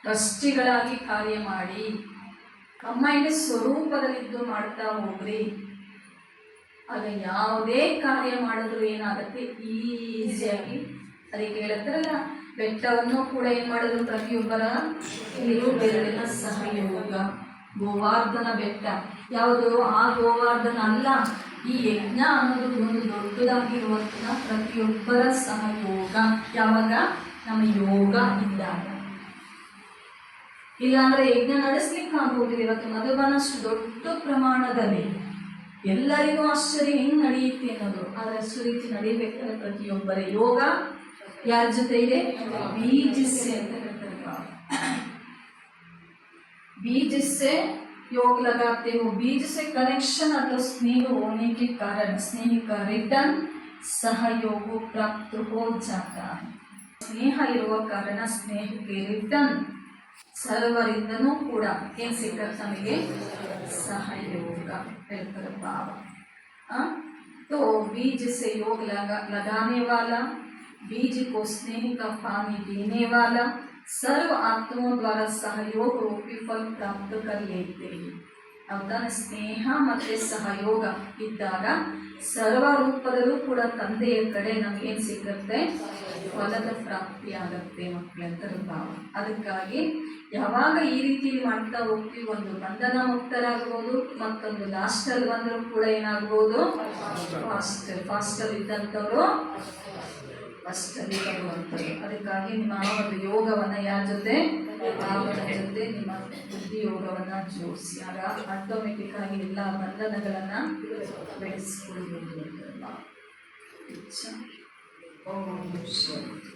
ಟ್ರಸ್ಟಿಗಳಾಗಿ ಕಾರ್ಯ ಮಾಡಿ ಕಂಬೈಂಡ್ ಸ್ವರೂಪದಲ್ಲಿದ್ದು ಮಾಡ್ತಾ ಹೋಗ್ರಿ. ಆಗ ಯಾವುದೇ ಕಾರ್ಯ ಮಾಡಿದ್ರು ಏನಾಗುತ್ತೆ, ಈಸಿಯಾಗಿ. ಅದಕ್ಕೆ ಹೇಳ್ತಾರಲ್ಲ, ಬೆಟ್ಟವನ್ನು ಕೂಡ ಏನು ಮಾಡಿದ್ರು ಪ್ರತಿಯೊಬ್ಬರ ಬೆರಳಿನ ಸಹಯೋಗ. ಗೋವಾರ್ಧನ ಬೆಟ್ಟ ಯಾವುದು? ಆ ಗೋವಾರ್ಧನ ಅಲ್ಲ, ಈ ಯಜ್ಞ ಅನ್ನೋದು ಒಂದು ದೊಡ್ಡದಾಗಿರುವಂತಹ ಪ್ರತಿಯೊಬ್ಬರ ಸಹಯೋಗ. ಯಾವಾಗ? ನಮ್ಮ ಯೋಗ ಇದ್ದಾಗ. ಇಲ್ಲಾಂದ್ರೆ ಯಜ್ಞ ನಡೆಸ್ಲಿಕ್ಕೆ ಆಗೋದಿಲ್ಲ. ಇವತ್ತು ಮಧುಬನಷ್ಟು ದೊಡ್ಡ ಪ್ರಮಾಣದಲ್ಲಿ ಎಲ್ಲರಿಗೂ ಆಶ್ಚರ್ಯ ಹೆಂಗ್ ನಡೆಯುತ್ತೆ ಅನ್ನೋದು. ಆದರೆ ಅಷ್ಟು ರೀತಿ ನಡೀಬೇಕಾದ್ರೆ ಪ್ರತಿಯೊಬ್ಬರ ಯೋಗ ಯಾರ ಜೊತೆ ಇದೆ? बीज से ಅಂತ ಹೇಳ್ತಾರೆ. बीज से योग लगाते हो. बीज से कनेक्शन अथवा स्नेह होने के कारण स्नेह का रिटर्न सहयोग प्राप्त हो जाता है. ಸ್ನೇಹ ಇರುವ ಕಾರಣ ಸ್ನೇಹಕ್ಕೆ ರಿಟರ್ನ್ ಸರ್ವರಿಂದನೂ ಕೂಡ ಏನು ಸಿಕ್ಕತ್ತೆ ನಮಗೆ? ಸಹಯೋಗ ಹೇಳ್ತಾರೆ ಭಾವ. तो बीज से योग लगाने वाला, बीज को स्नेह का पानी देने वाला सर्व आत्माओं द्वारा सहयोग रूपी फल प्राप्त कर लेते हैं. ಹೌದಾ? ಸ್ನೇಹ ಮತ್ತು ಸಹಯೋಗ ಇದ್ದಾಗ ಸರ್ವ ರೂಪದಲ್ಲೂ ಕೂಡ ತಂದೆಯ ಕಡೆ ನಮಗೇನು ಸಿಗುತ್ತೆ? ಫಲದ ಪ್ರಾಪ್ತಿಯಾಗತ್ತೆ ಮಕ್ಕಳೇ ಅಂತ ಭಾವ. ಅದಕ್ಕಾಗಿ ಯಾವಾಗ ಈ ರೀತಿ ಮಾಡ್ತಾ ಹೋಗ್ತೀವಿ, ಒಂದು ಬಂಧನ ಮುಕ್ತರಾಗ್ಬೋದು, ಮತ್ತೊಂದು ಲಾಸ್ಟಲ್ಲಿ ಬಂದರೂ ಕೂಡ ಏನಾಗ್ಬೋದು? ಫಾಸ್ಟಲ್ ಇದ್ದಂಥವ್ರು ಫಸ್ಟಲ್ಲಿ ಬರುವಂಥದ್ದು. ಅದಕ್ಕಾಗಿ ನಿಮ್ಮ ಒಂದು ಯೋಗವನ್ನು ಯಾರ ಜೊತೆ? ಭಾವನ ಜೊತೆ ನಿಮ್ಮ ಬುದ್ಧಿ ಯೋಗವನ್ನು ಜೋಡಿಸಿ. ಆಗ ಆಟೋಮೆಟಿಕ್ ಆಗಿ ಎಲ್ಲ ಬಂಧನಗಳನ್ನು ಬೆಳೆಸ್ಕೊಳ್ಬೋದು. ಓಂ ಶಾಂತಿ.